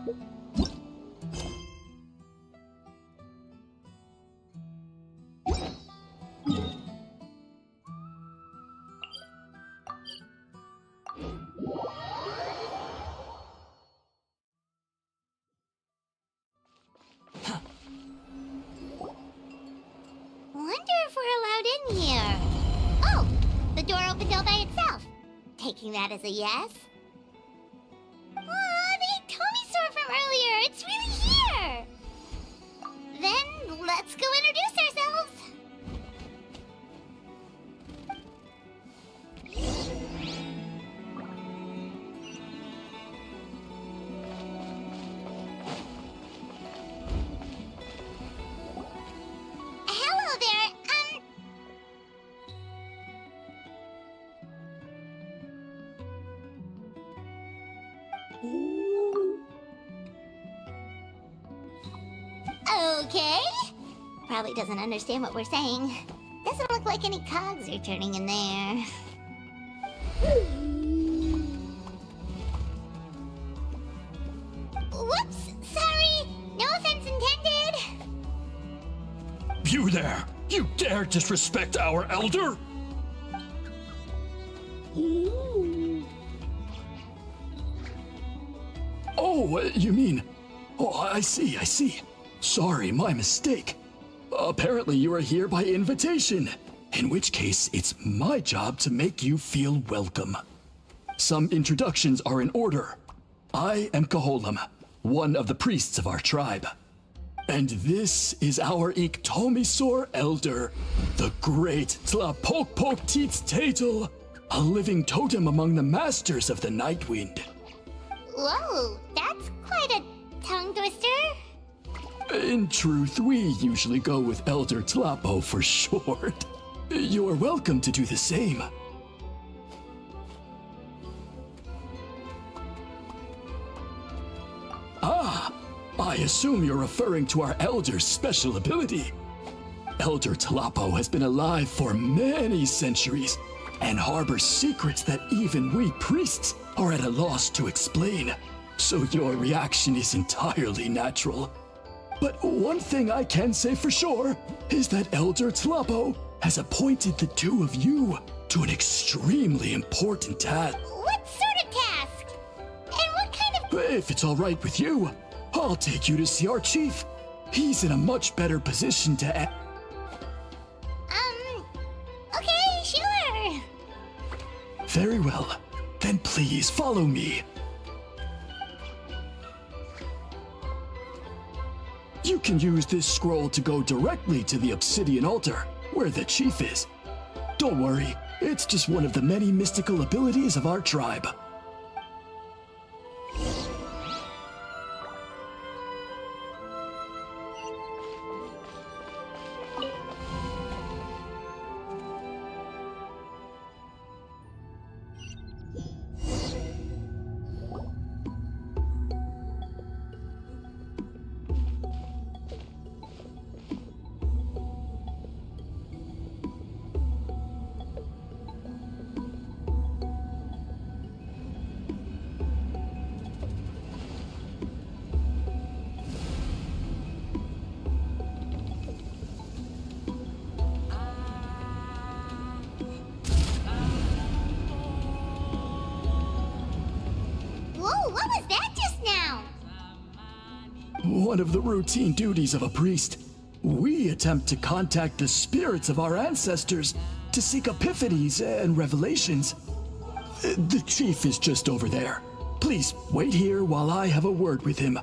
Wonder if we're allowed in here. Oh, the door opened all by itself. Taking that as a yes. Aw, the Tommysaur from earlier. It's really here. Then let's go introduce ourselves. Hello there. Okay. Probably doesn't understand what we're saying. Doesn't look like any cogs are turning in there. Whoops, sorry. No offense intended. You there! You dare disrespect our elder? Oh, you mean... Oh, I see. Sorry, my mistake. Apparently you are here by invitation, in which case it's my job to make you feel welcome. Some introductions are in order. I am Koholam, one of the priests of our tribe. And this is our Iktomisaur elder, the great Tlapokpokteets-Tatel, a living totem among the masters of the Nightwind. Whoa, that's quite a tongue twister. In truth, we usually go with Elder Tlapo for short. You are welcome to do the same. Ah, I assume you're referring to our Elder's special ability. Elder Tlapo has been alive for many centuries and harbors secrets that even we priests are at a loss to explain. So your reaction is entirely natural. But one thing I can say for sure is that Elder Tlapo has appointed the two of you to an extremely important task. What sort of task? And what kind of... If it's all right with you, I'll take you to see our chief. He's in a much better position to Okay, sure. Very well. Then please follow me. You can use this scroll to go directly to the obsidian altar, where the chief is. Don't worry, it's just one of the many mystical abilities of our tribe. Whoa, what was that just now? One of the routine duties of a priest. We attempt to contact the spirits of our ancestors to seek epiphanies and revelations. The chief is just over there. Please wait here while I have a word with him.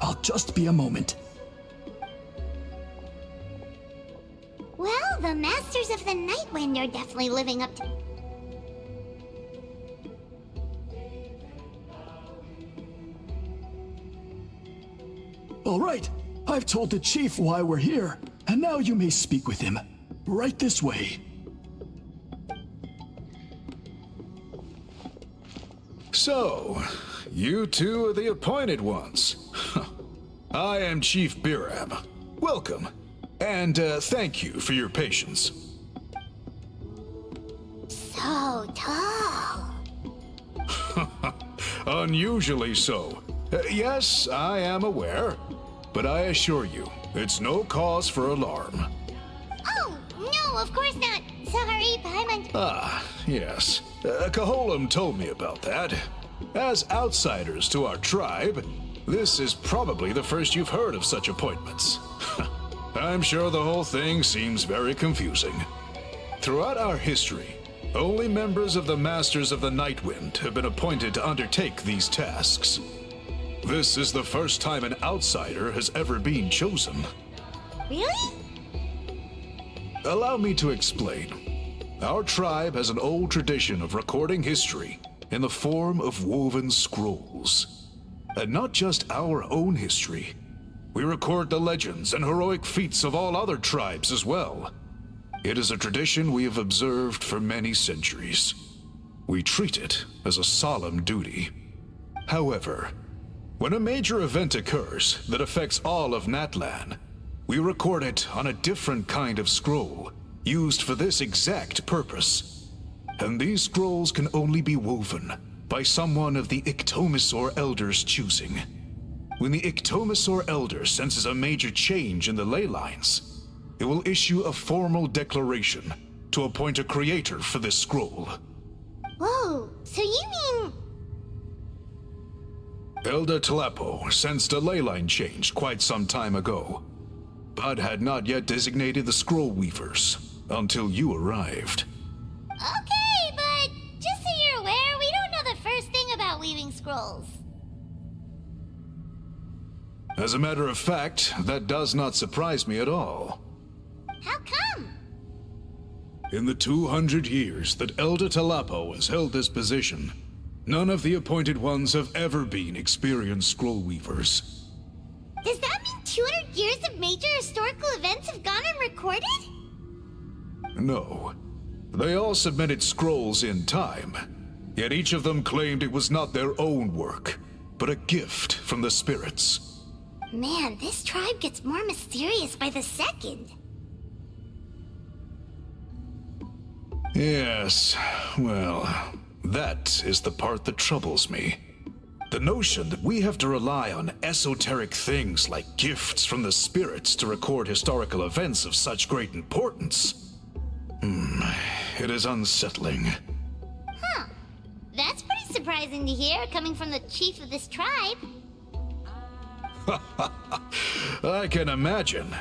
I'll just be a moment. Well, the Masters of the Nightwind are definitely living up to... All right, I've told the chief why we're here, and now you may speak with him. Right this way. So, you two are the appointed ones. I am Chief Birab. Welcome, and thank you for your patience. So tall. Unusually so. Yes, I am aware, but I assure you, it's no cause for alarm. Oh, no, of course not. Sorry, Paimon. Ah, yes. Caholam told me about that. As outsiders to our tribe, this is probably the first you've heard of such appointments. I'm sure the whole thing seems very confusing. Throughout our history, only members of the Masters of the Nightwind have been appointed to undertake these tasks. This is the first time an outsider has ever been chosen. Really? Allow me to explain. Our tribe has an old tradition of recording history in the form of woven scrolls. And not just our own history. We record the legends and heroic feats of all other tribes as well. It is a tradition we have observed for many centuries. We treat it as a solemn duty. However, when a major event occurs that affects all of Natalan, we record it on a different kind of scroll, used for this exact purpose. And these scrolls can only be woven by someone of the Ictomisaur Elder's choosing. When the Ictomisaur Elder senses a major change in the ley lines, it will issue a formal declaration to appoint a creator for this scroll. Whoa, so you mean... Elder Tlapo sensed a ley line change quite some time ago, but had not yet designated the scroll weavers until you arrived. Okay, but just so you're aware, we don't know the first thing about weaving scrolls. As a matter of fact, that does not surprise me at all. How come? In the 200 years that Elder Tlapo has held this position, none of the appointed ones have ever been experienced scroll weavers. Does that mean 200 years of major historical events have gone unrecorded? No. They all submitted scrolls in time, yet each of them claimed it was not their own work, but a gift from the spirits. Man, this tribe gets more mysterious by the second. Yes, well, that is the part that troubles me. The notion that we have to rely on esoteric things like gifts from the spirits to record historical events of such great importance. It is unsettling. Huh. That's pretty surprising to hear, coming from the chief of this tribe. I can imagine.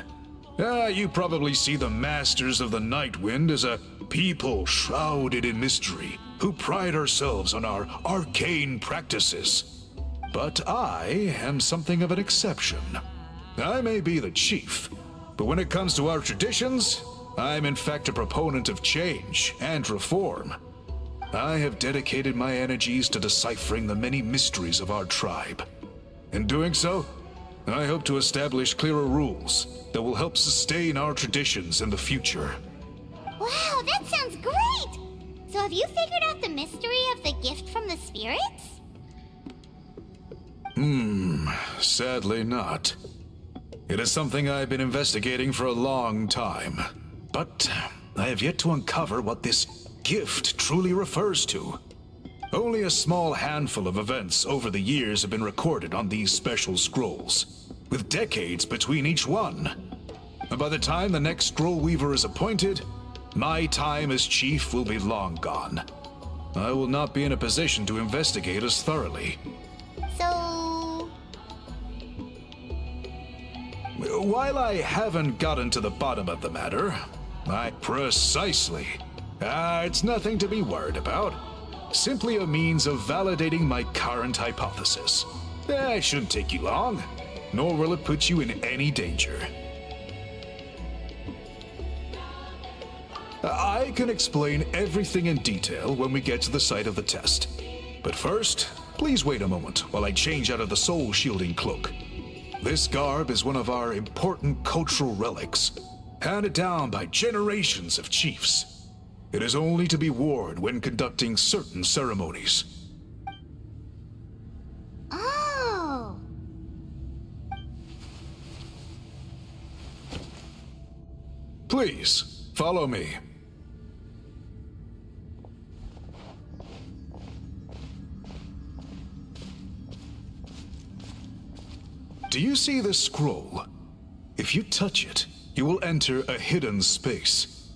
You probably see the Masters of the Nightwind as a people shrouded in mystery, who pride ourselves on our arcane practices. But I am something of an exception. I may be the chief, but when it comes to our traditions, I'm in fact a proponent of change and reform. I have dedicated my energies to deciphering the many mysteries of our tribe. In doing so, I hope to establish clearer rules that will help sustain our traditions in the future. Wow, that sounds great! So have you figured out the mystery of the gift from the spirits? Sadly not. It is something I've been investigating for a long time, but I have yet to uncover what this gift truly refers to. Only a small handful of events over the years have been recorded on these special scrolls, with decades between each one. And by the time the next scroll weaver is appointed, my time as chief will be long gone. I will not be in a position to investigate as thoroughly. So... While I haven't gotten to the bottom of the matter, Precisely. It's nothing to be worried about. Simply a means of validating my current hypothesis. It shouldn't take you long, nor will it put you in any danger. I can explain everything in detail when we get to the site of the test. But first, please wait a moment while I change out of the soul-shielding cloak. This garb is one of our important cultural relics, handed down by generations of chiefs. It is only to be worn when conducting certain ceremonies. Oh. Please, follow me. Do you see this scroll? If you touch it, you will enter a hidden space.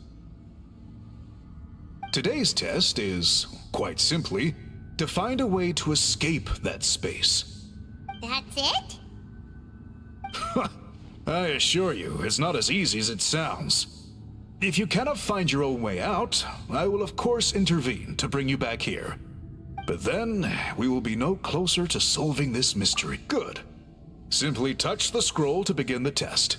Today's test is, quite simply, to find a way to escape that space. That's it? I assure you, it's not as easy as it sounds. If you cannot find your own way out, I will of course intervene to bring you back here. But then, we will be no closer to solving this mystery. Good. Simply touch the scroll to begin the test.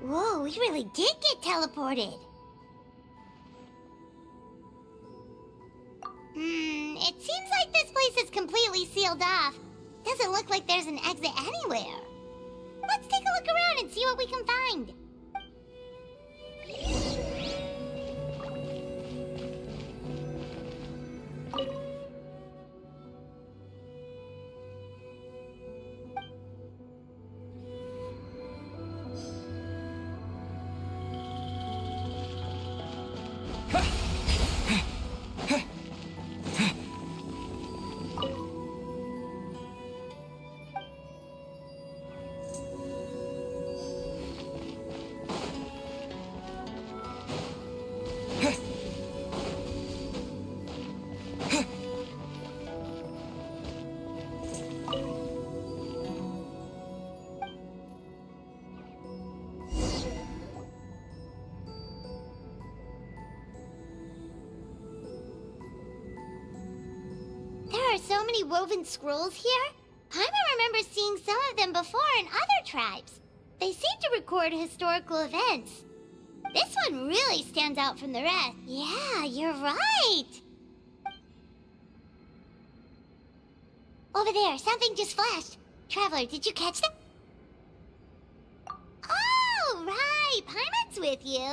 Whoa, we really did get teleported. It seems like this place is completely sealed off. Doesn't look like there's an exit anywhere. Let's take a look around and see what we can find. There are so many woven scrolls here. Paimon remembers seeing some of them before in other tribes. They seem to record historical events. This one really stands out from the rest. Yeah, you're right. Over there, something just flashed. Traveler, did you catch that? Oh, right. Paimon's with you.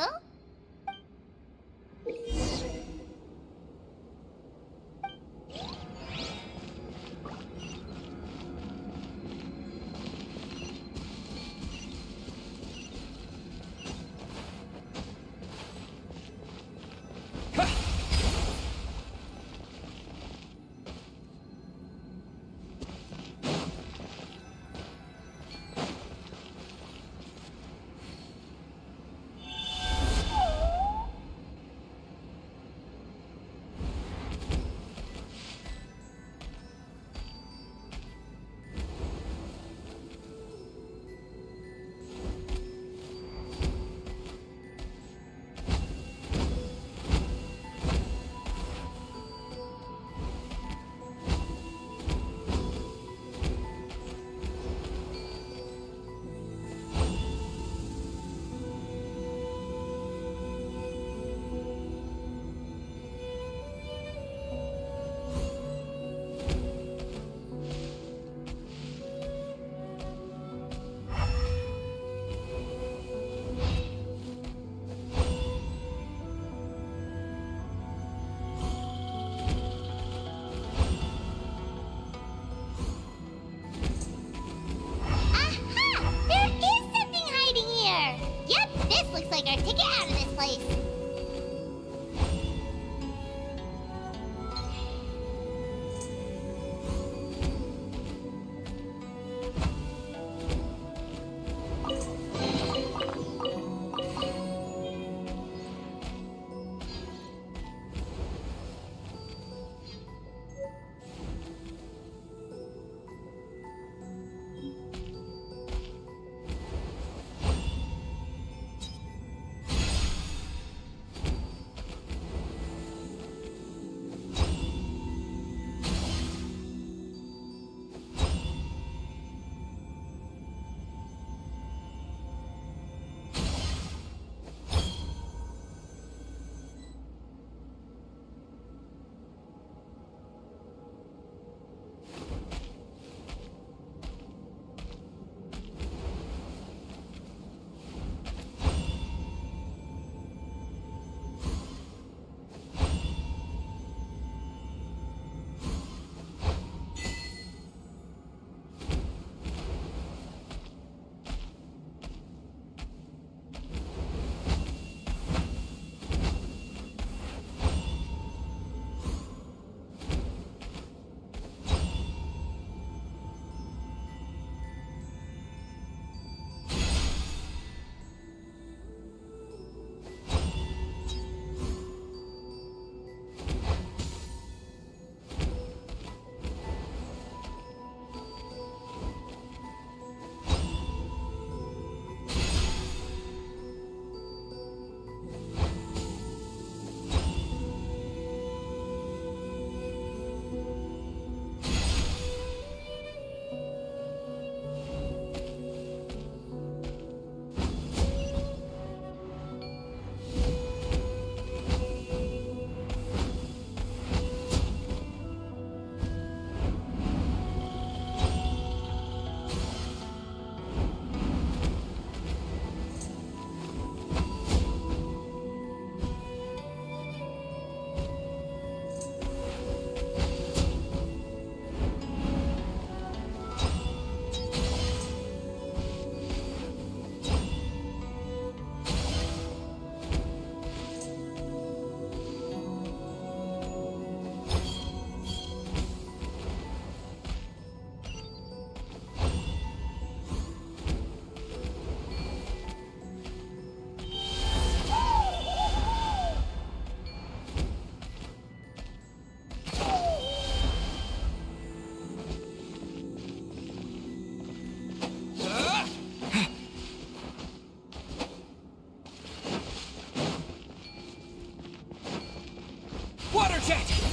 Not yet!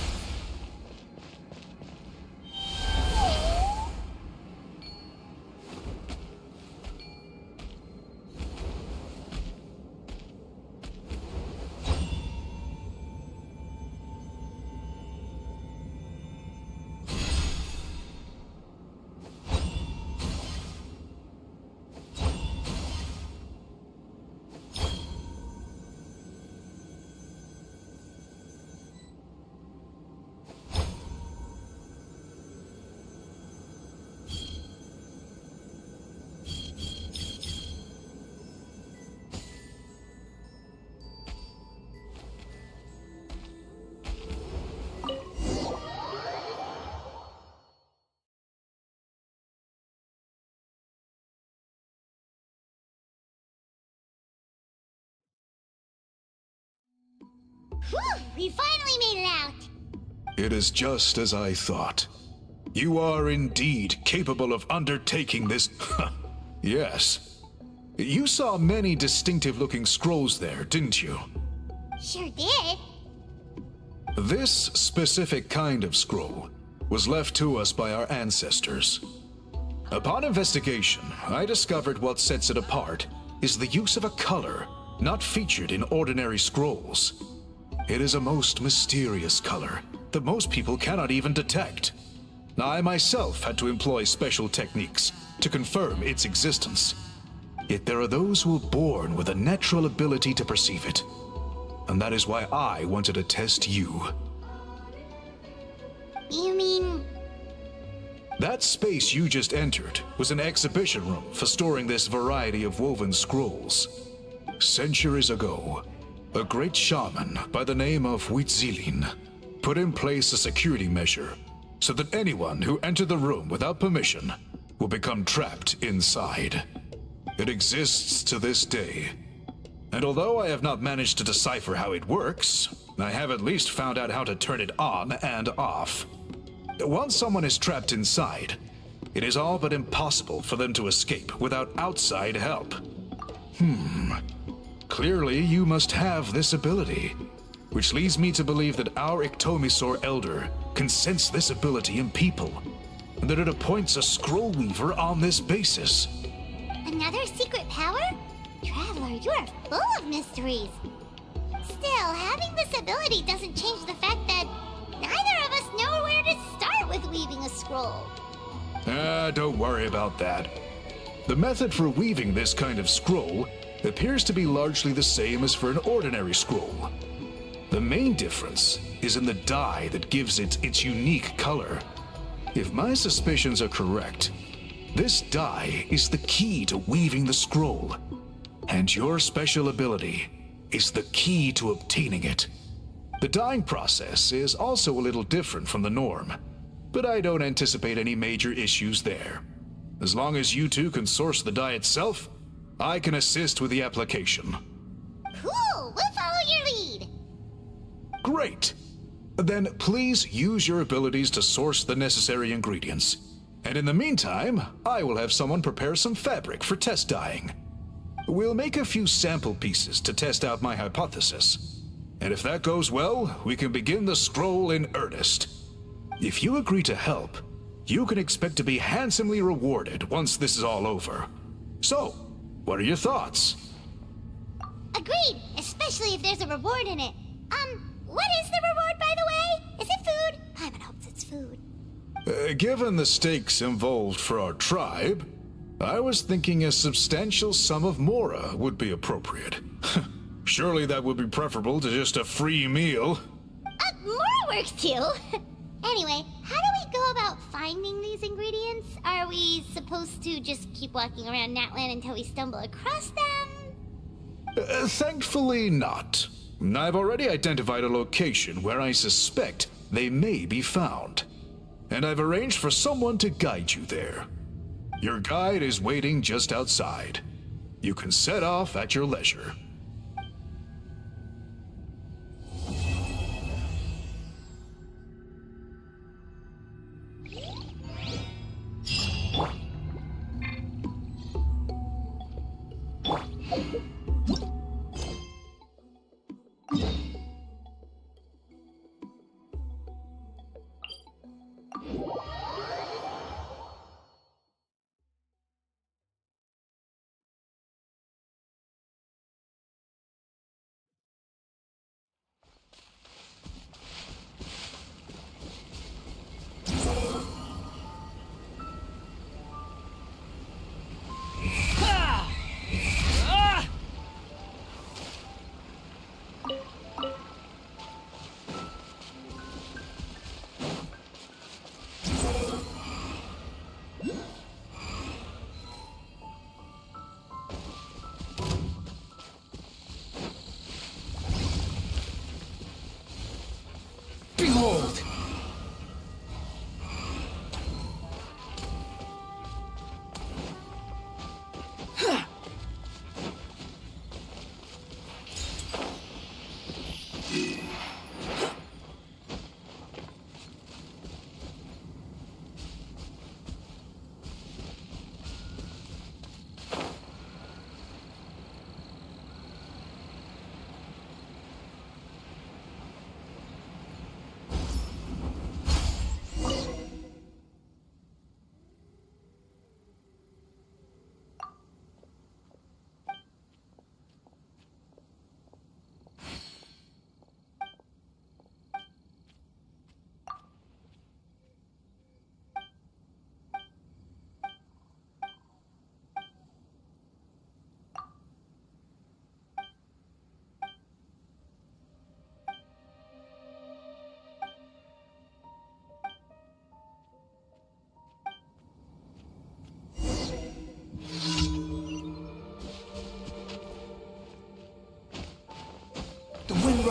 Whew! We finally made it out! It is just as I thought. You are indeed capable of undertaking this. Yes. You saw many distinctive-looking scrolls there, didn't you? Sure did. This specific kind of scroll was left to us by our ancestors. Upon investigation, I discovered what sets it apart is the use of a color not featured in ordinary scrolls. It is a most mysterious color that most people cannot even detect. I myself had to employ special techniques to confirm its existence. Yet there are those who are born with a natural ability to perceive it. And that is why I wanted to test you. You mean... That space you just entered was an exhibition room for storing this variety of woven scrolls. Centuries ago, a great shaman by the name of Huitzilin put in place a security measure so that anyone who entered the room without permission will become trapped inside. It exists to this day. And although I have not managed to decipher how it works, I have at least found out how to turn it on and off. Once someone is trapped inside, it is all but impossible for them to escape without outside help. Clearly, you must have this ability, which leads me to believe that our Ictomisor Elder can sense this ability in people, and that it appoints a scroll weaver on this basis. Another secret power? Traveler, you are full of mysteries. Still, having this ability doesn't change the fact that neither of us know where to start with weaving a scroll. Don't worry about that. The method for weaving this kind of scroll appears to be largely the same as for an ordinary scroll. The main difference is in the dye that gives it its unique color. If my suspicions are correct, this dye is the key to weaving the scroll, and your special ability is the key to obtaining it. The dyeing process is also a little different from the norm, but I don't anticipate any major issues there. As long as you two can source the dye itself, I can assist with the application. Cool! We'll follow your lead! Great! Then please use your abilities to source the necessary ingredients. And in the meantime, I will have someone prepare some fabric for test dyeing. We'll make a few sample pieces to test out my hypothesis. And if that goes well, we can begin the scroll in earnest. If you agree to help, you can expect to be handsomely rewarded once this is all over. So, what are your thoughts? Agreed, especially if there's a reward in it. What is the reward, by the way? Is it food? Paimon hopes it's food. Given the stakes involved for our tribe, I was thinking a substantial sum of mora would be appropriate. Surely that would be preferable to just a free meal. More works too. Anyway, how do we go about finding these ingredients? Are we supposed to just keep walking around Natlan until we stumble across them? Thankfully not. I've already identified a location where I suspect they may be found. And I've arranged for someone to guide you there. Your guide is waiting just outside. You can set off at your leisure.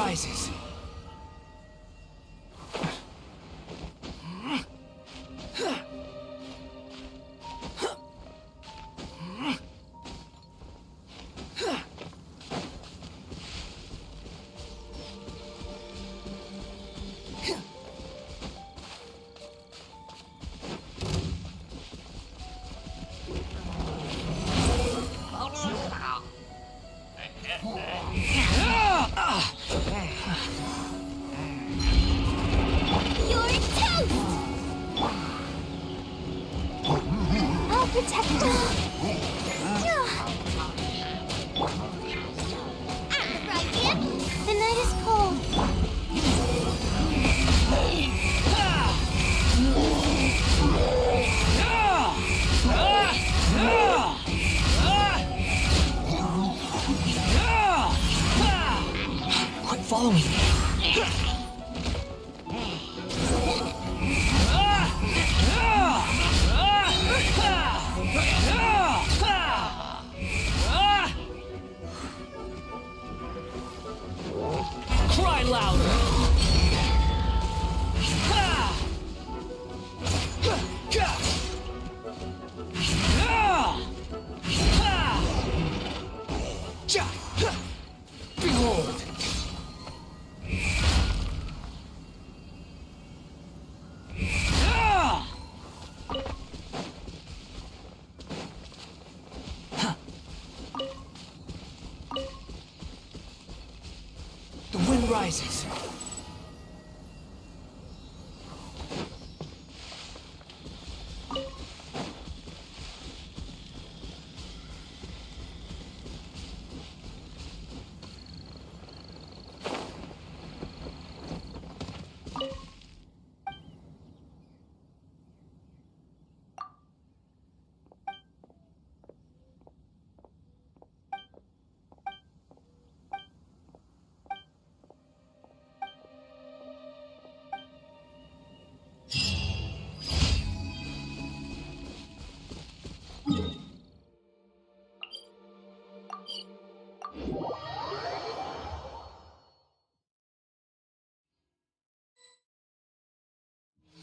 rises. You're toast! I'll protect you. The night is cold. Quit following me. Cry louder. Behold. The wind rises.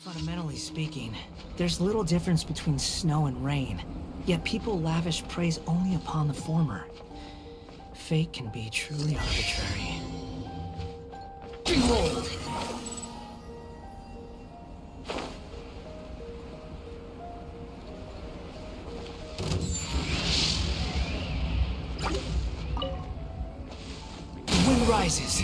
Fundamentally speaking, there's little difference between snow and rain, yet people lavish praise only upon the former. Fate can be truly arbitrary. Behold! The wind rises.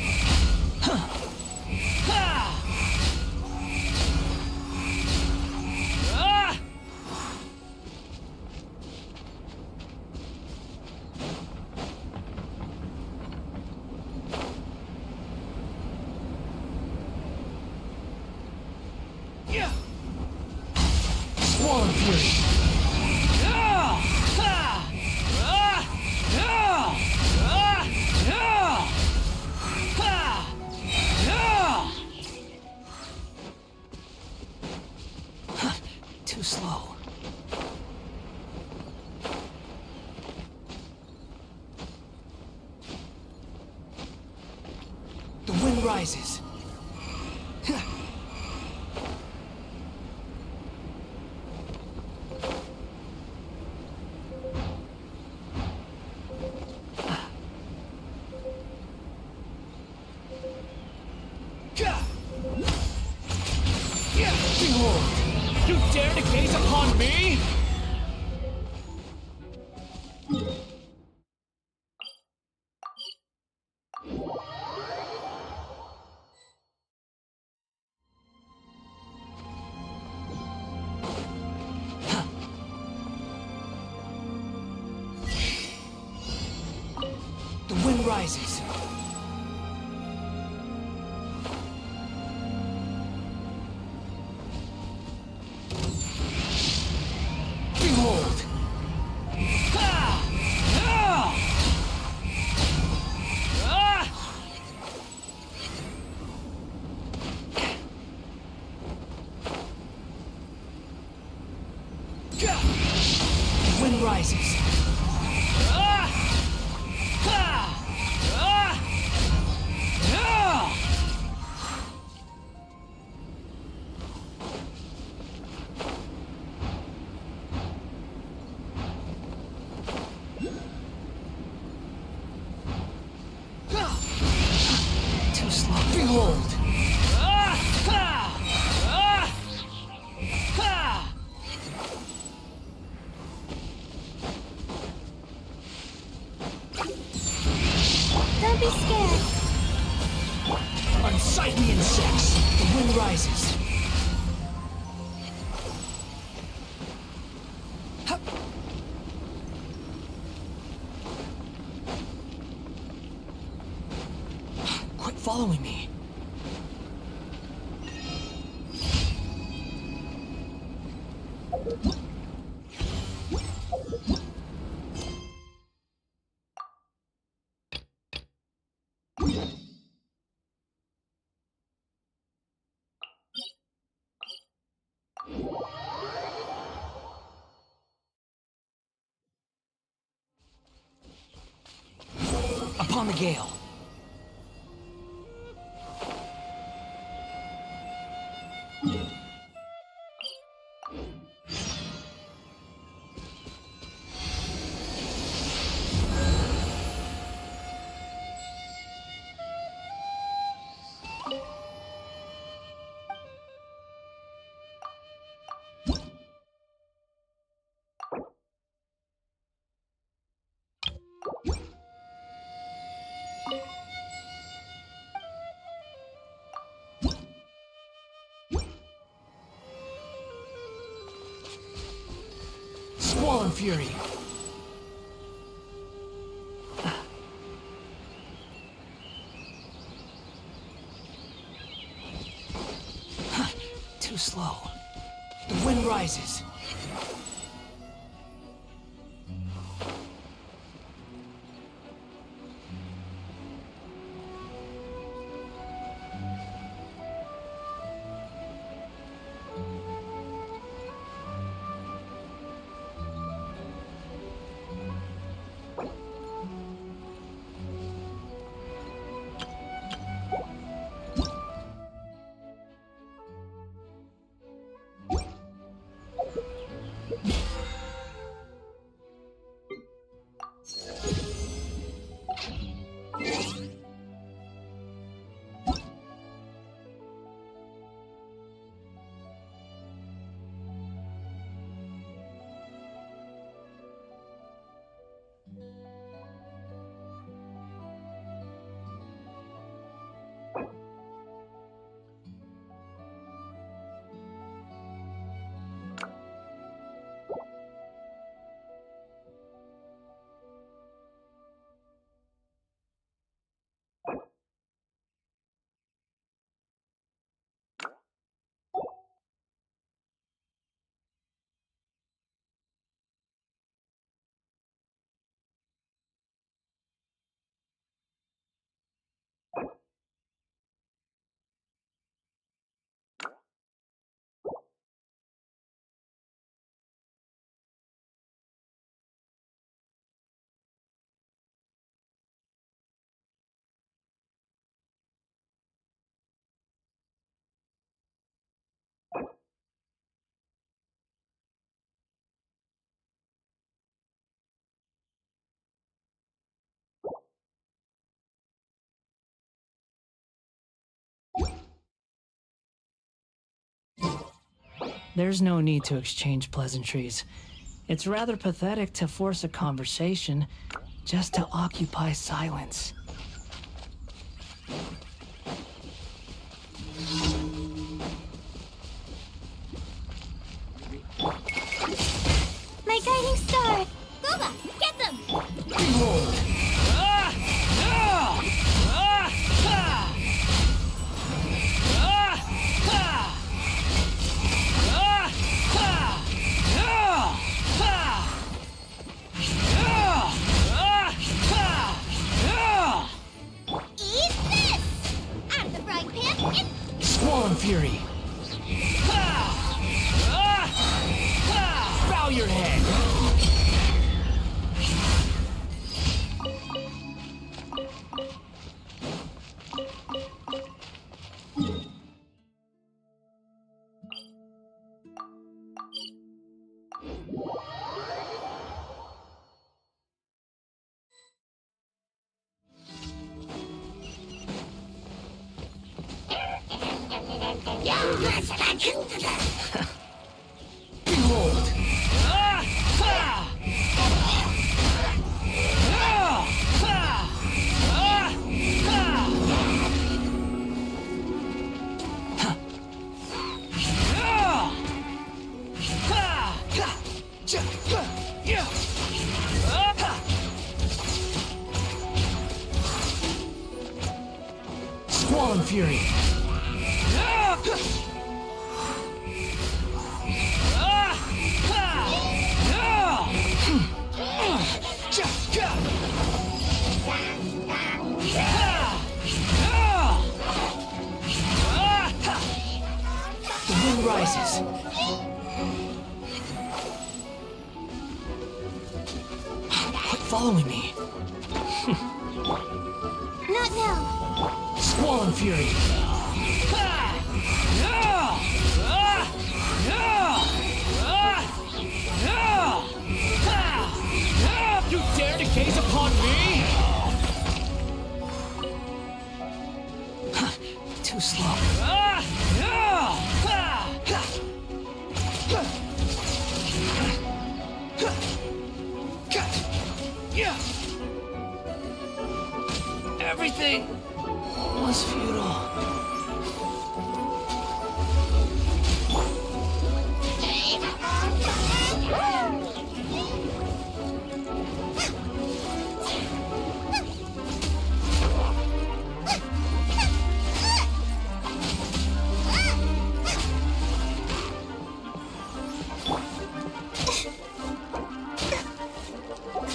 Swarm Fury! Too slow. The wind rises. Behold! You dare to gaze upon me? The wind rises. Behold! The wind rises. be scared. Unsightly insects. The wind rises. Hup. Quit following me. Upon the gale. Squall and fury. Too slow. The wind rises. There's no need to exchange pleasantries. It's rather pathetic to force a conversation just to occupy silence. My guiding star! Booba, get them! Behold! Eat this! Out of the frying pan and... Squall and fury! Bow your head! Behold! Squall and Fury. The wind rises. Quit following me. Not now. Squall and Fury. You dare to gaze upon me? Too slow. Everything was futile.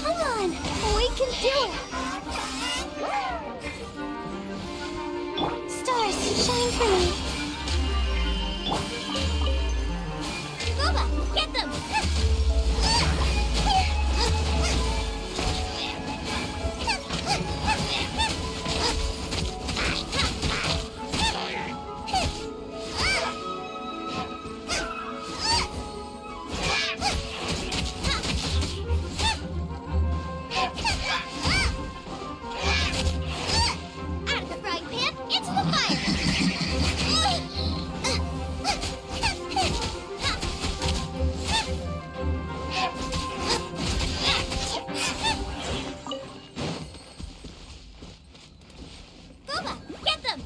Come on, we can do it. Stars, shine for me. Booba, get them. Out of the frying pan, into the fire. Booba, get them.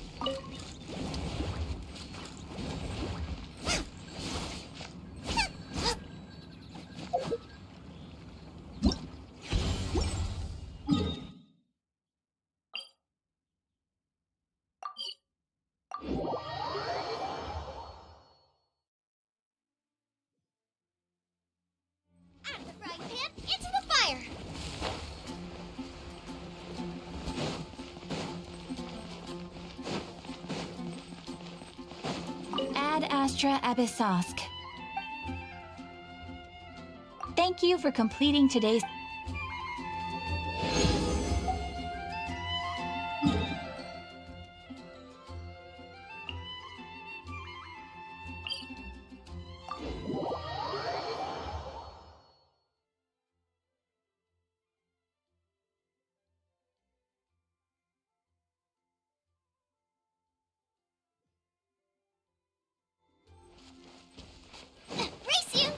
Out of the frying pan, into the fire. Ad Astra Abyssosk. Thank you for completing today's... Race you.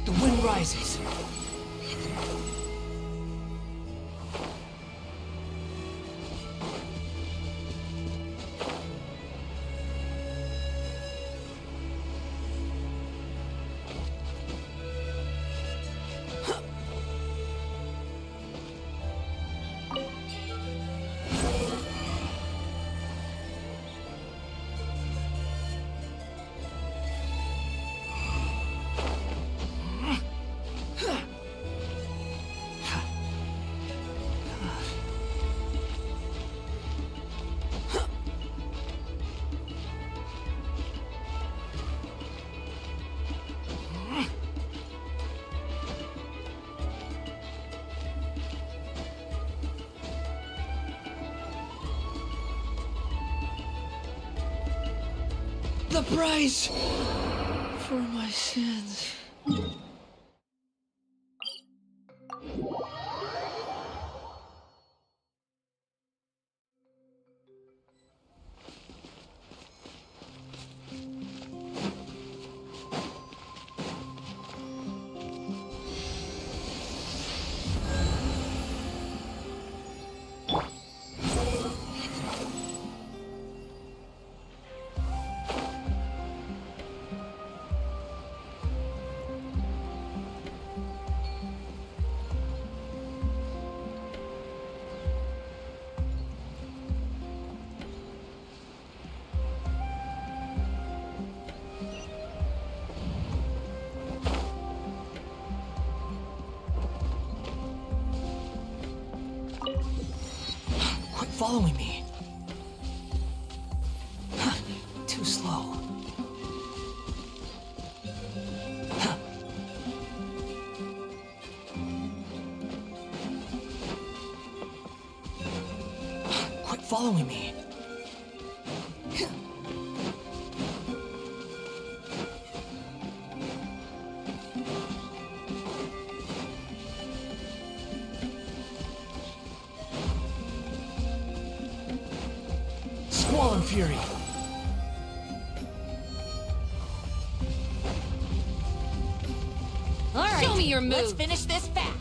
The wind rises. The price for my sins. following me. Too slow. Quit following me. Squall and Fury. All right, Show me your let's move. finish this fast.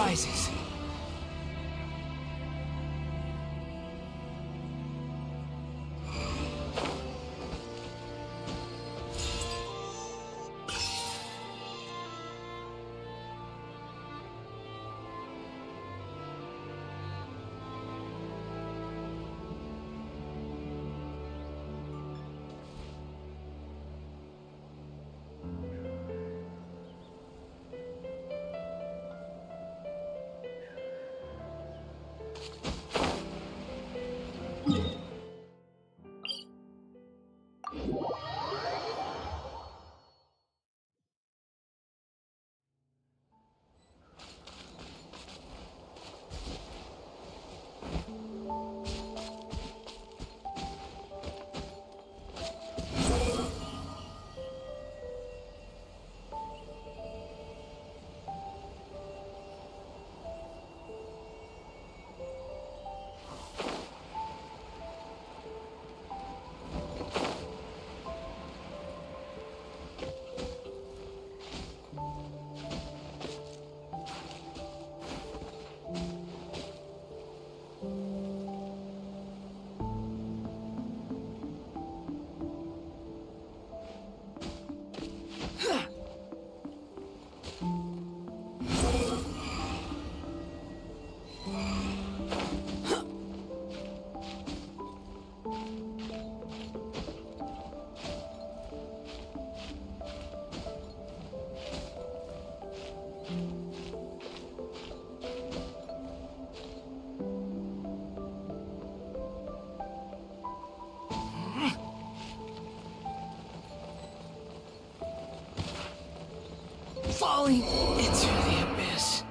surprises. Falling into the abyss.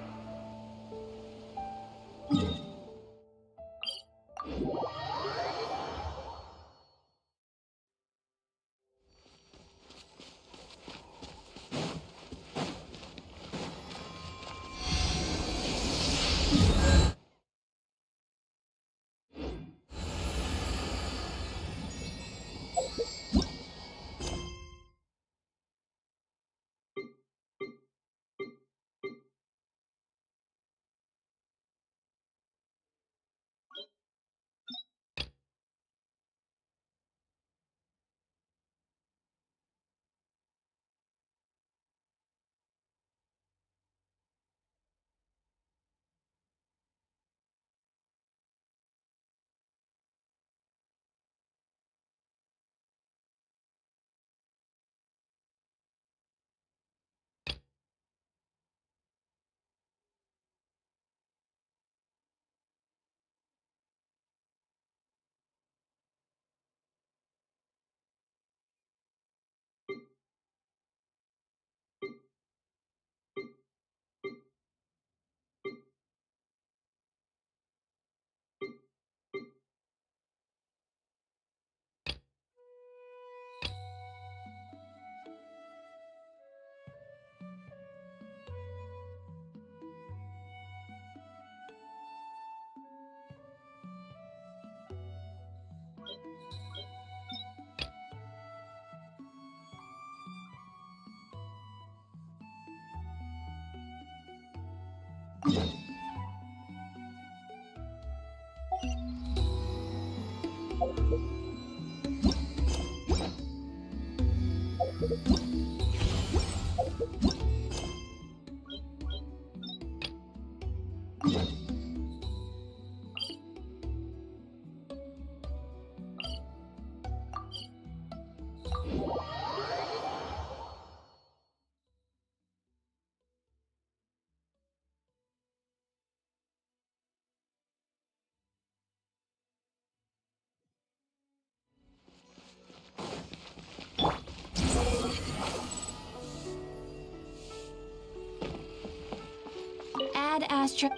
Ad Astra.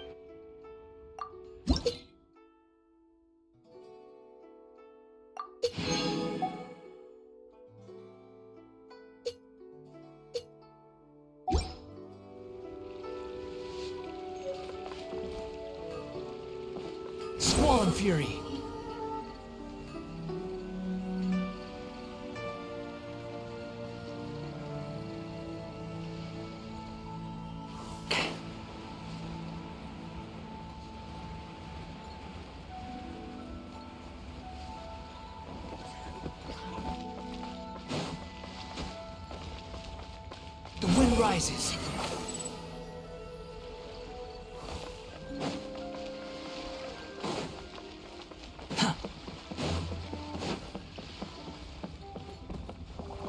Squall and Fury. rises.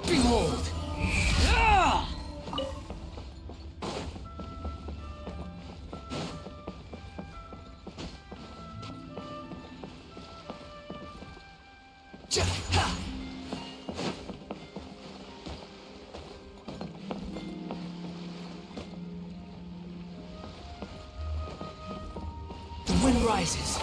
Behold! Ah! The wind rises.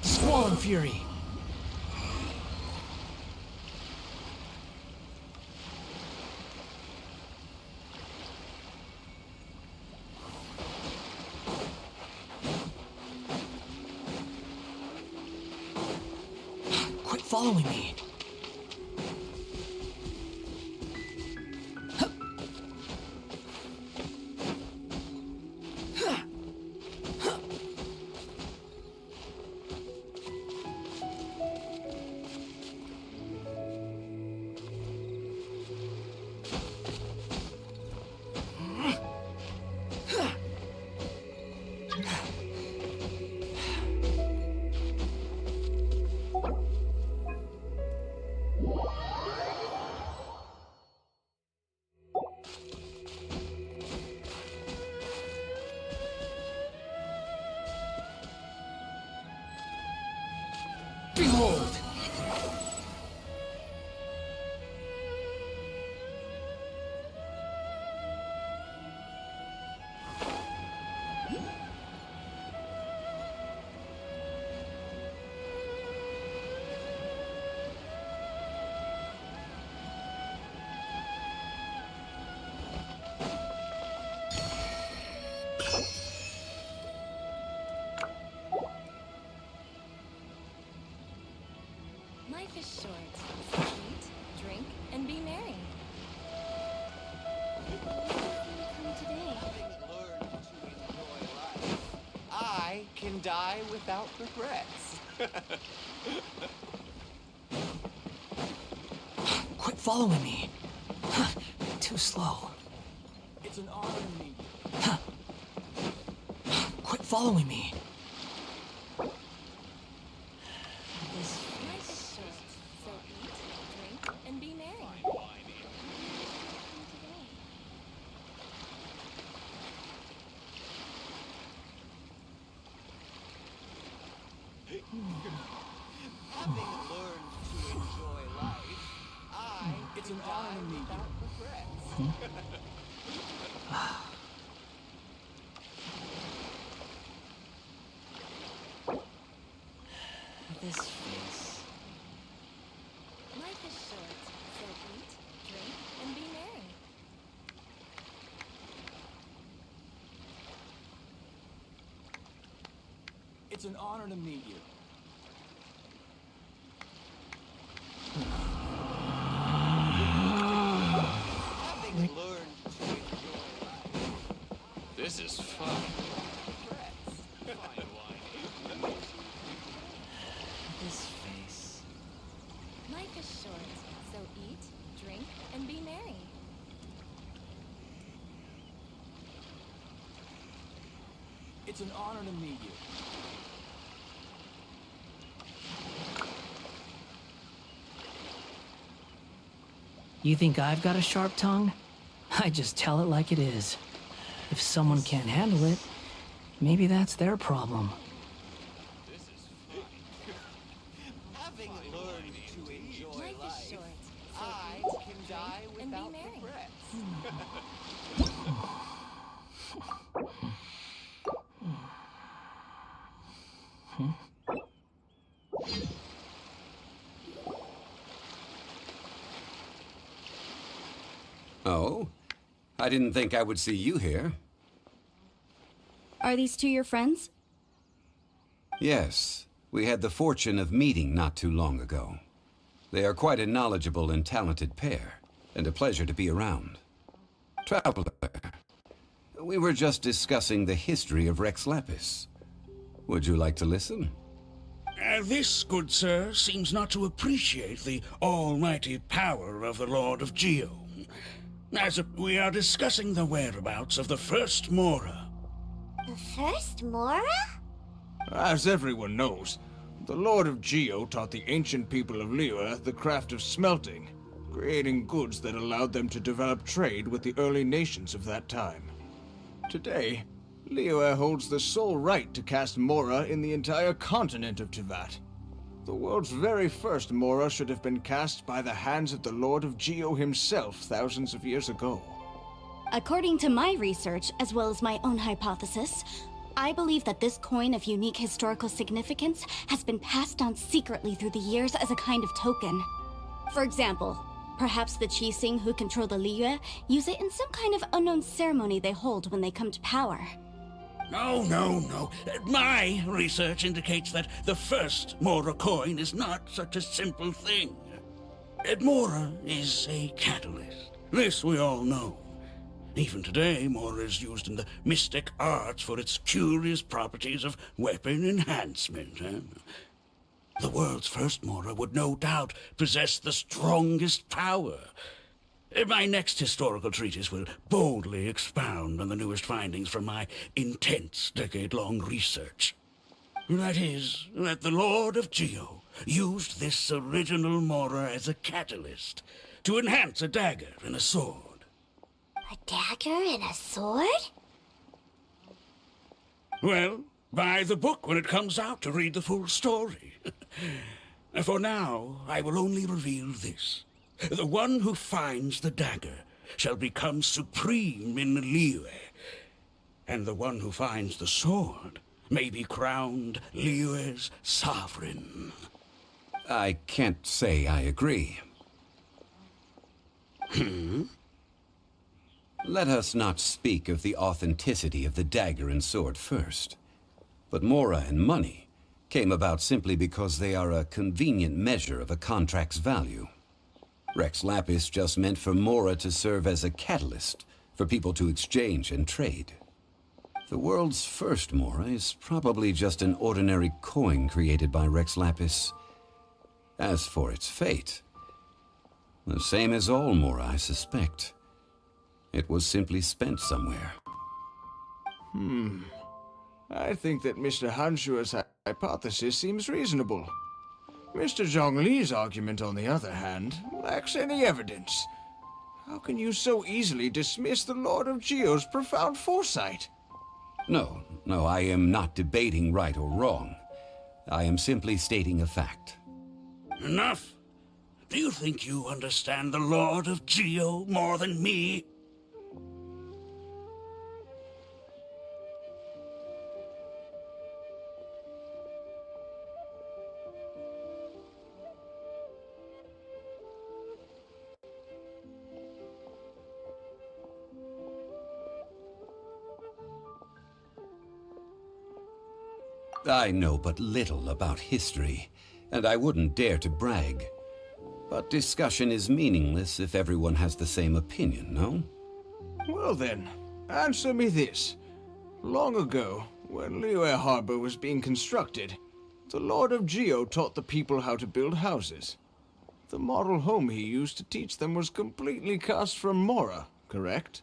Squall fury. Quit following me. Behold! Life is short. So eat, drink, and be merry. Come today. Learn to enjoy life. I can die without regrets. Quit following me. Too slow. It's an honor to meet you. Quit following me. Life is short. So eat, drink, and be merry. Having learned to enjoy life, it's an honor to meet you. Regrets. This face. Life is short. So eat, drink, and be merry. It's an honor to meet you. Having learned to enjoy life, This is fun. This face. Life is short. So eat, drink, and be merry. it's an honor to meet you. You think I've got a sharp tongue? I just tell it like it is. If someone can't handle it, maybe that's their problem. Having learned to enjoy Life is life, short. So I eat, can die drink, and be without merry. regrets. Oh? I didn't think I would see you here. Are these two your friends? Yes, we had the fortune of meeting not too long ago. They are quite a knowledgeable and talented pair, and a pleasure to be around. Traveler, we were just discussing the history of Rex Lapis. Would you like to listen? This, good sir, seems not to appreciate the almighty power of the Lord of Geo. As we are discussing the whereabouts of the first Mora. The first Mora? As everyone knows, the Lord of Geo taught the ancient people of Liyue the craft of smelting, creating goods that allowed them to develop trade with the early nations of that time. Today, Liyue holds the sole right to cast Mora in the entire continent of Teyvat. The world's very first Mora should have been cast by the hands of the Lord of Geo himself thousands of years ago. According to my research, as well as my own hypothesis, I believe that this coin of unique historical significance has been passed down secretly through the years as a kind of token. For example, perhaps the Qixing who control the Liyue use it in some kind of unknown ceremony they hold when they come to power. No. My research indicates that the first Mora coin is not such a simple thing. Mora is a catalyst. This we all know. Even today, Mora is used in the mystic arts for its curious properties of weapon enhancement. The world's first Mora would no doubt possess the strongest power. My next historical treatise will boldly expound on the newest findings from my intense decade-long research. That is, that the Lord of Geo used this original Mora as a catalyst to enhance a dagger and a sword. A dagger and a sword? Well, buy the book when it comes out to read the full story. For now, I will only reveal this. The one who finds the dagger shall become supreme in Liyue, and the one who finds the sword may be crowned Liyue's sovereign. I can't say I agree. Let us not speak of the authenticity of the dagger and sword first. But Mora and money came about simply because they are a convenient measure of a contract's value. Rex Lapis just meant for Mora to serve as a catalyst for people to exchange and trade. The world's first Mora is probably just an ordinary coin created by Rex Lapis. As for its fate, the same as all Mora, I suspect. It was simply spent somewhere. I think that Mr. Hanshua's hypothesis seems reasonable. Mr. Zhongli's argument, on the other hand, lacks any evidence. How can you so easily dismiss the Lord of Geo's profound foresight? No, I am not debating right or wrong. I am simply stating a fact. Enough. Do you think you understand the Lord of Geo more than me? I know but little about history, and I wouldn't dare to brag. But discussion is meaningless if everyone has the same opinion, no? Well then, answer me this. Long ago, when Liyue Harbor was being constructed, the Lord of Geo taught the people how to build houses. The model home he used to teach them was completely cast from Mora, correct?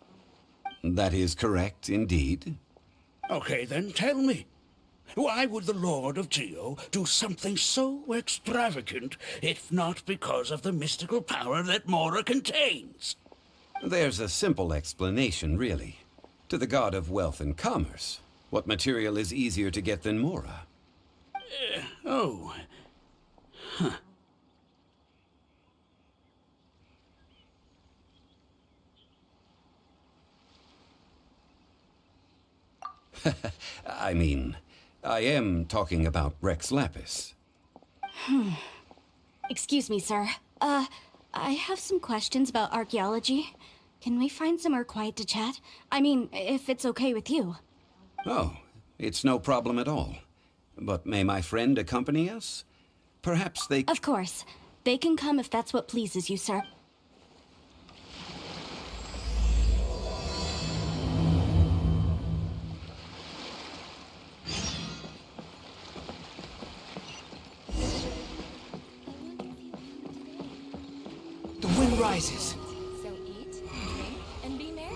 That is correct, indeed. Okay, then tell me. Why would the Lord of Geo do something so extravagant if not because of the mystical power that Mora contains? There's a simple explanation, really. To the god of wealth and commerce, what material is easier to get than Mora? I mean, I am talking about Rex Lapis. Excuse me, sir. I have some questions about archaeology. Can we find somewhere quiet to chat? I mean, if it's okay with you. Oh, it's no problem at all. But may my friend accompany us? Perhaps they... Of course. They can come if that's what pleases you, sir. The wind rises. So eat, drink, and be merry.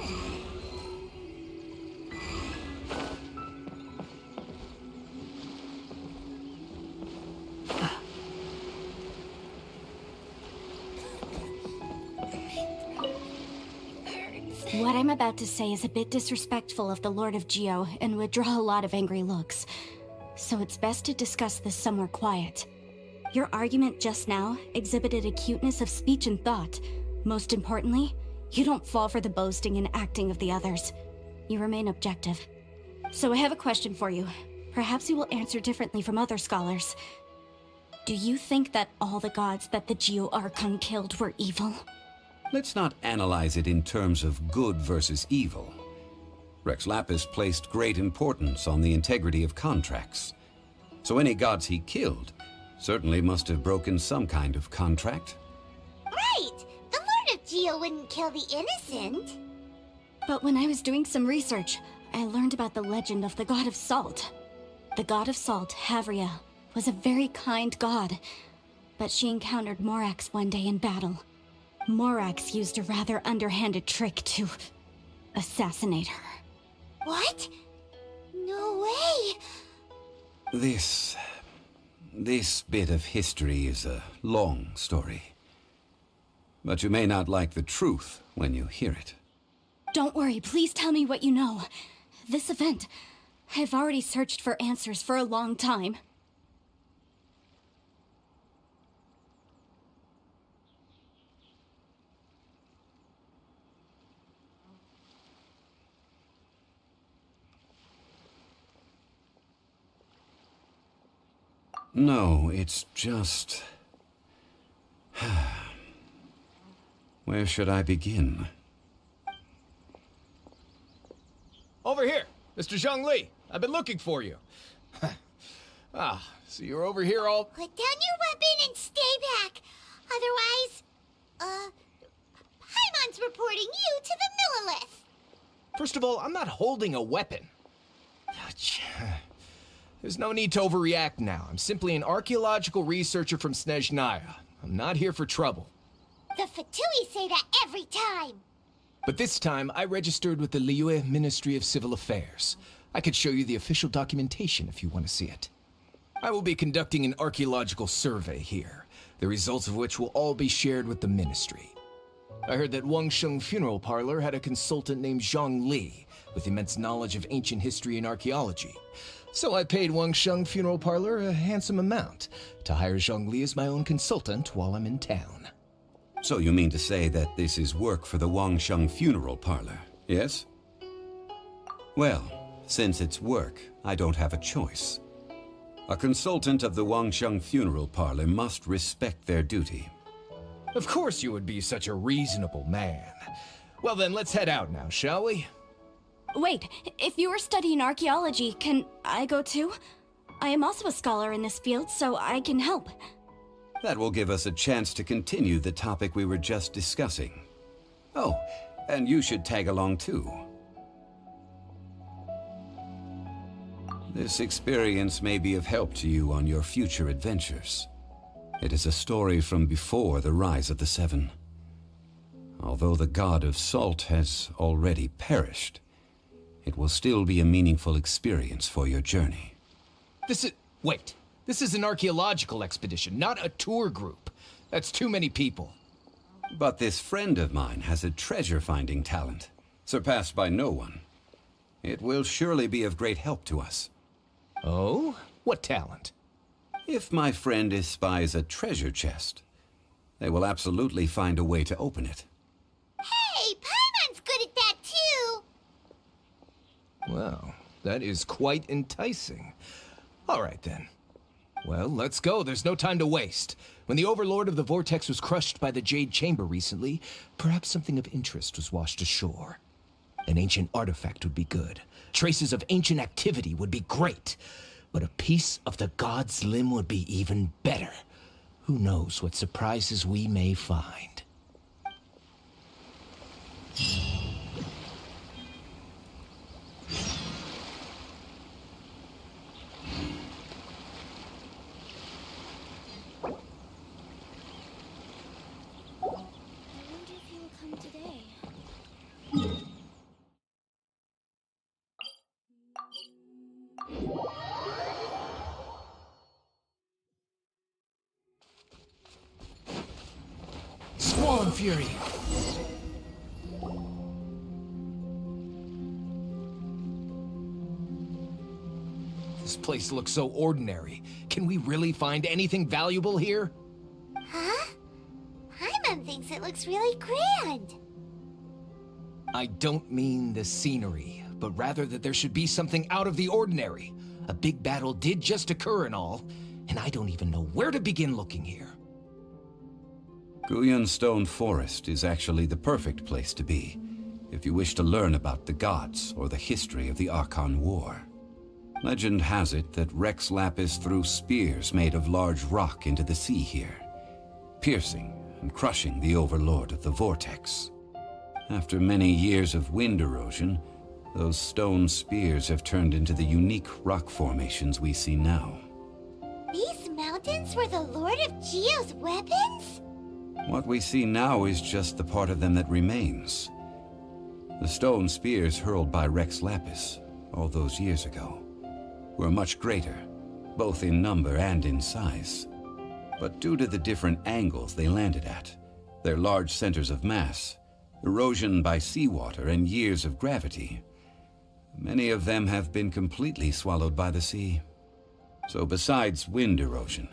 What I'm about to say is a bit disrespectful of the Lord of Geo and would draw a lot of angry looks. So it's best to discuss this somewhere quiet. Your argument just now exhibited acuteness of speech and thought. Most importantly, you don't fall for the boasting and acting of the others. You remain objective. So I have a question for you. Perhaps you will answer differently from other scholars. Do you think that all the gods that the Geo Archon killed were evil? Let's not analyze it in terms of good versus evil. Rex Lapis placed great importance on the integrity of contracts. So any gods he killed certainly must have broken some kind of contract. Right! The Lord of Geo wouldn't kill the innocent. But when I was doing some research, I learned about the legend of the god of salt. The god of salt, Havria, was a very kind god, but she encountered Morax one day in battle. Morax used a rather underhanded trick to assassinate her. What? No way! This bit of history is a long story. But you may not like the truth when you hear it. Don't worry, please tell me what you know. This event, I've already searched for answers for a long time. No, it's just... Where should I begin? Over here, Mr. Zhongli. I've been looking for you. So you're over here all... Put down your weapon and stay back. Otherwise, Paimon's reporting you to the Millilith. First of all, I'm not holding a weapon. There's no need to overreact now. I'm simply an archaeological researcher from Snezhnaya. I'm not here for trouble. The Fatui say that every time. But this time, I registered with the Liyue Ministry of Civil Affairs. I could show you the official documentation if you want to see it. I will be conducting an archaeological survey here, the results of which will all be shared with the ministry. I heard that Wangsheng Funeral Parlor had a consultant named Zhang Li, with immense knowledge of ancient history and archaeology. So I paid Wangsheng Funeral Parlor a handsome amount to hire Zhang Li as my own consultant while I'm in town. So you mean to say that this is work for the Wangsheng Funeral Parlor, yes? Well, since it's work, I don't have a choice. A consultant of the Wangsheng Funeral Parlor must respect their duty. Of course you would be such a reasonable man. Well then, let's head out now, shall we? Wait, if you are studying archaeology, can I go too? I am also a scholar in this field, so I can help. That will give us a chance to continue the topic we were just discussing. Oh, and you should tag along too. This experience may be of help to you on your future adventures. It is a story from before the rise of the Seven. Although the god of salt has already perished, it will still be a meaningful experience for your journey. Wait. This is an archaeological expedition, not a tour group. That's too many people. But this friend of mine has a treasure-finding talent, surpassed by no one. It will surely be of great help to us. Oh? What talent? If my friend espies a treasure chest, they will absolutely find a way to open it. Hey, Paimon's good at that too! Well, that is quite enticing. All right then. Well, let's go. There's no time to waste. When the Overlord of the Vortex was crushed by the Jade Chamber recently, perhaps something of interest was washed ashore. An ancient artifact would be good. Traces of ancient activity would be great. But a piece of the god's limb would be even better. Who knows what surprises we may find. I wonder if he will come today. Squall Fury! This place looks so ordinary. Can we really find anything valuable here? Huh? Paimon thinks it looks really grand. I don't mean the scenery, but rather that there should be something out of the ordinary. A big battle did just occur and all, and I don't even know where to begin looking here. Guyan Stone Forest is actually the perfect place to be, if you wish to learn about the gods or the history of the Archon War. Legend has it that Rex Lapis threw spears made of large rock into the sea here, piercing and crushing the Overlord of the Vortex. After many years of wind erosion, those stone spears have turned into the unique rock formations we see now. These mountains were the Lord of Geo's weapons? What we see now is just the part of them that remains. The stone spears hurled by Rex Lapis all those years ago were much greater, both in number and in size. But due to the different angles they landed at, their large centers of mass, erosion by seawater, and years of gravity, many of them have been completely swallowed by the sea. So besides wind erosion,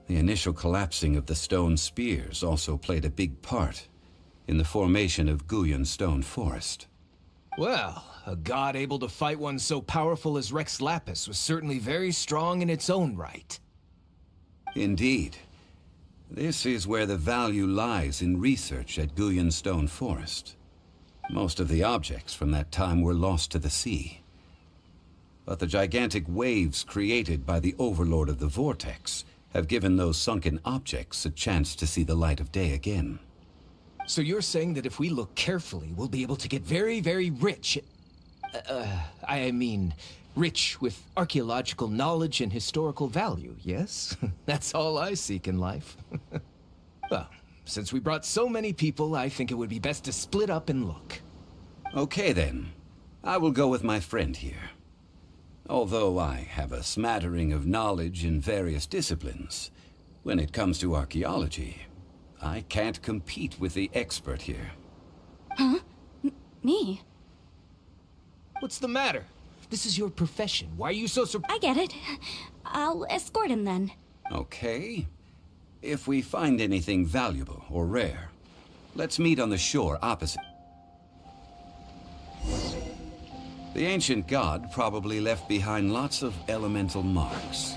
the initial collapsing of the stone spears also played a big part in the formation of Guyan Stone Forest. Well, a god able to fight one so powerful as Rex Lapis was certainly very strong in its own right. Indeed. This is where the value lies in research at Guyan Stone Forest. Most of the objects from that time were lost to the sea. But the gigantic waves created by the Overlord of the Vortex have given those sunken objects a chance to see the light of day again. So you're saying that if we look carefully, we'll be able to get very, very rich. I mean, rich with archaeological knowledge and historical value, yes? That's all I seek in life. Well, since we brought so many people, I think it would be best to split up and look. Okay then. I will go with my friend here. Although I have a smattering of knowledge in various disciplines, when it comes to archaeology, I can't compete with the expert here. Huh? Me? What's the matter? This is your profession. Why are you so I get it. I'll escort him then. Okay. If we find anything valuable or rare, let's meet on the shore opposite. The ancient god probably left behind lots of elemental marks.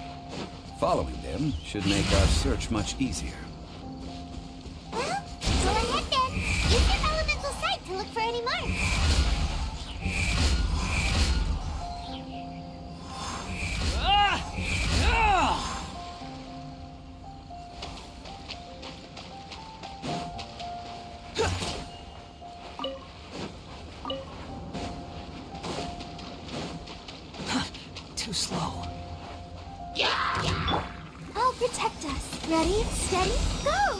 Following them should make our search much easier. Well, go ahead then. Use your elemental sight to look for any marks. Too slow. I'll protect us. Ready, steady, go!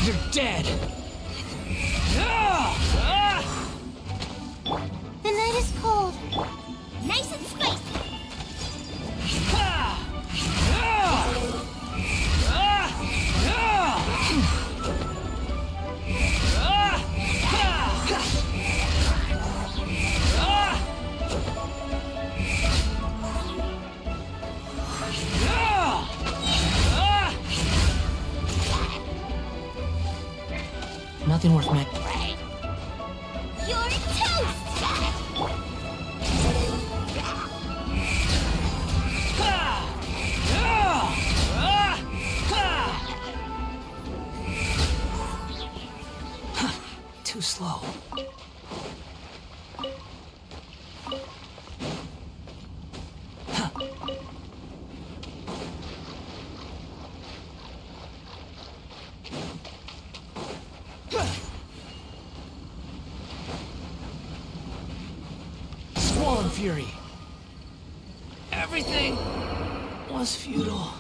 You're dead! The night is cold. Nice and spicy. Nothing worth mentioning. You're toast! Too slow. Squall Fury. Everything was futile.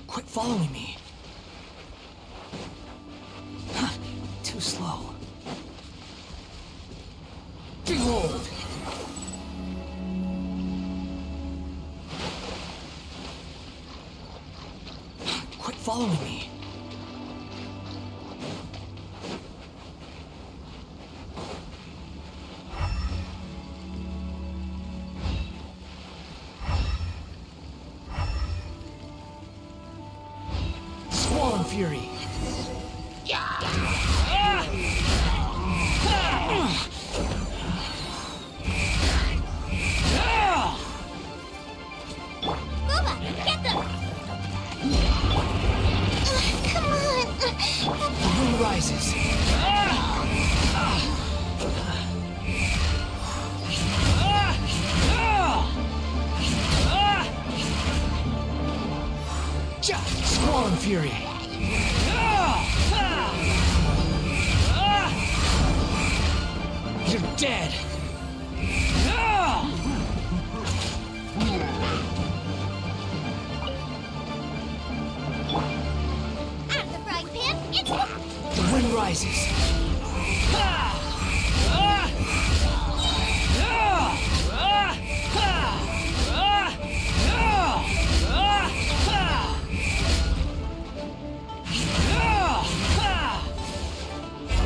Quit following me. Too slow. Behold! Quit following me. Squall Fury. Boba, get them! Come on! The wind rises. Squall Fury. You're dead. Out of the frying pan, it's The wind rises.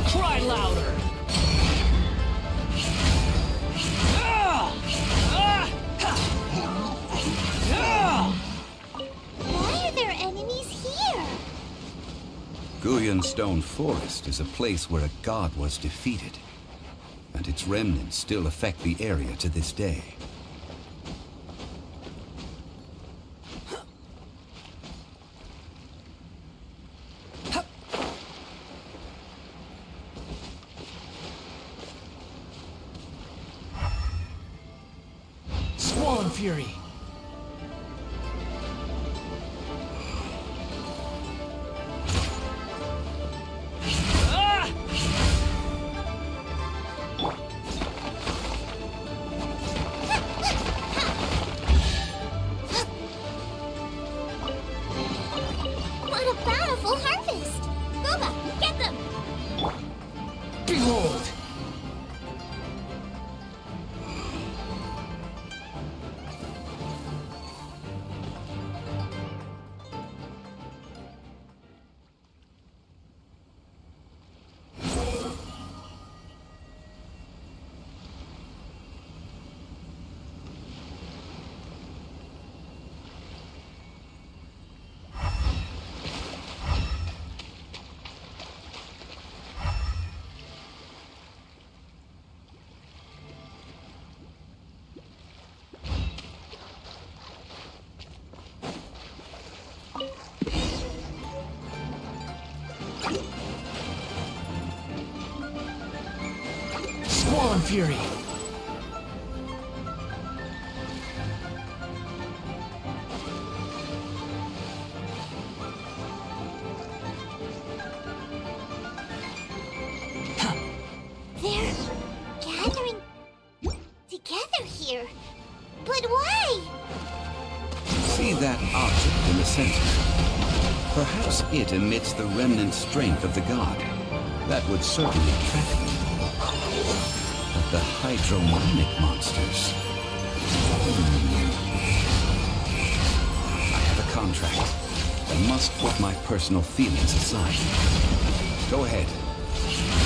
Cry louder. Why are there enemies here? Guyan Stone Forest is a place where a god was defeated, and its remnants still affect the area to this day. Squall Fury. What a bountiful harvest! Boba, get them! Behold! Squall Fury. They're gathering together here. But why? See that object in the center? Perhaps it emits the remnant strength of the god. That would certainly attract them. But the hydromonic monsters... I have a contract. I must put my personal feelings aside. Go ahead.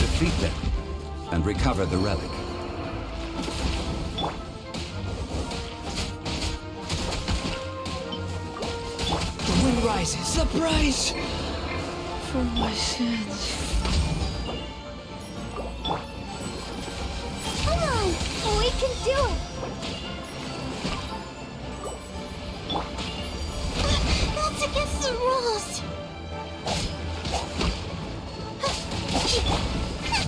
Defeat them and recover the relic. The wind rises. The price for my sins. Come on, we can do it. That's against the rules.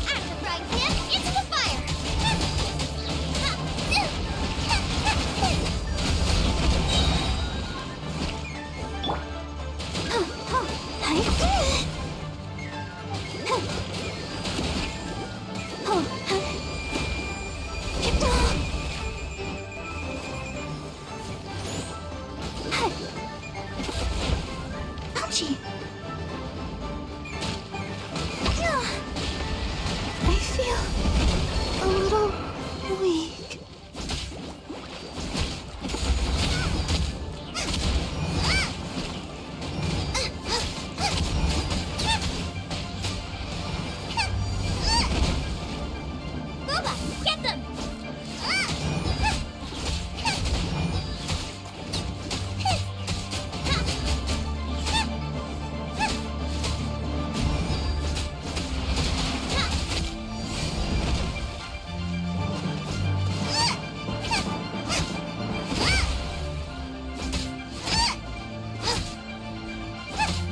Out of the frying pan, into the fire. Ouchie. I feel a little weak. Booba, get them!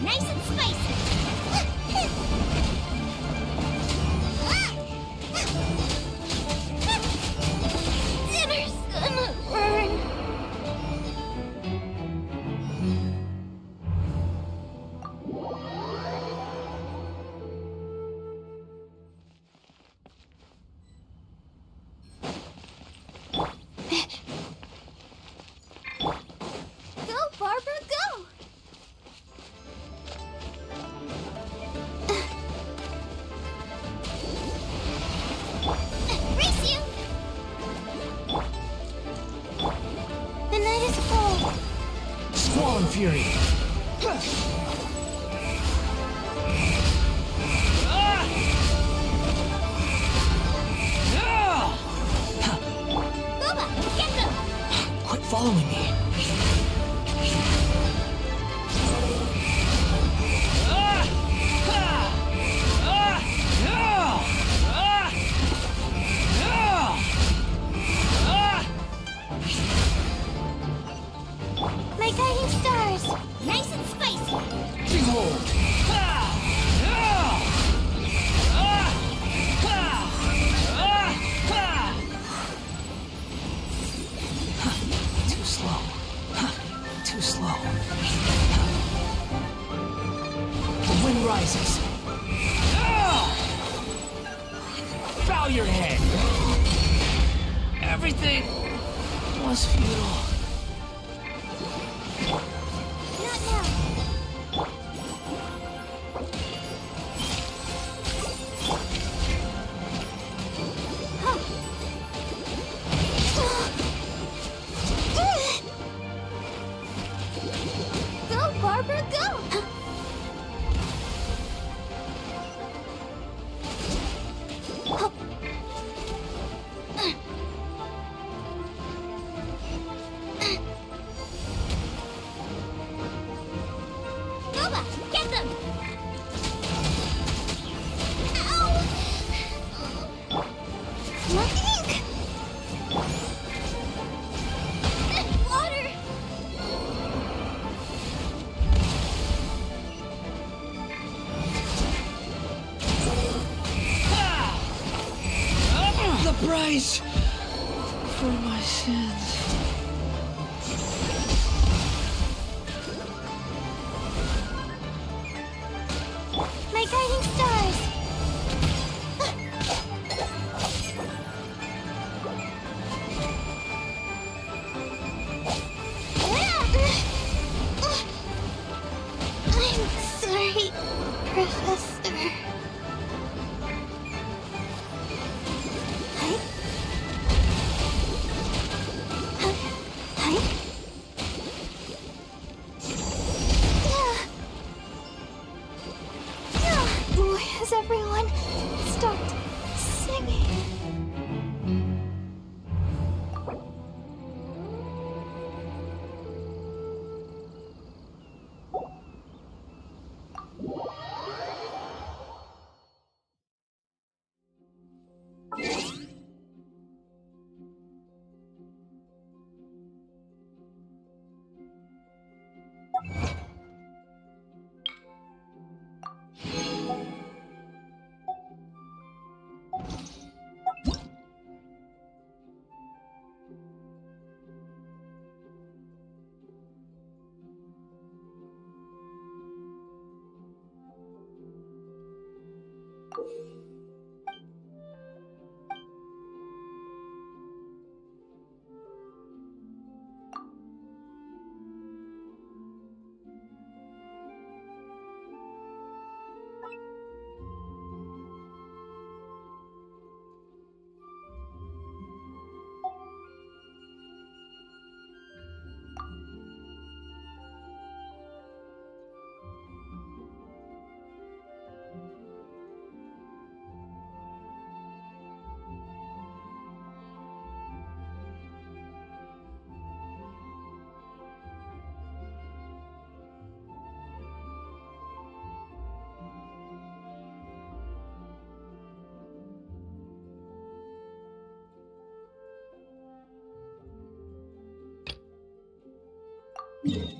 Nice and spicy. Dinner's gonna burn. Go, Barbara, go! Race you! The night is cold. Squall Fury. Booba, get them! Quit following me. My guiding stars. Nice and spicy. Behold. Too slow. Too slow. The wind rises. Bow your head. Everything was futile. Not now. Go, Barbara, go! Booba, get them! Ow! Nothing! Water! The price for my sins. My guiding stars! I'm sorry, Professor. Huh? you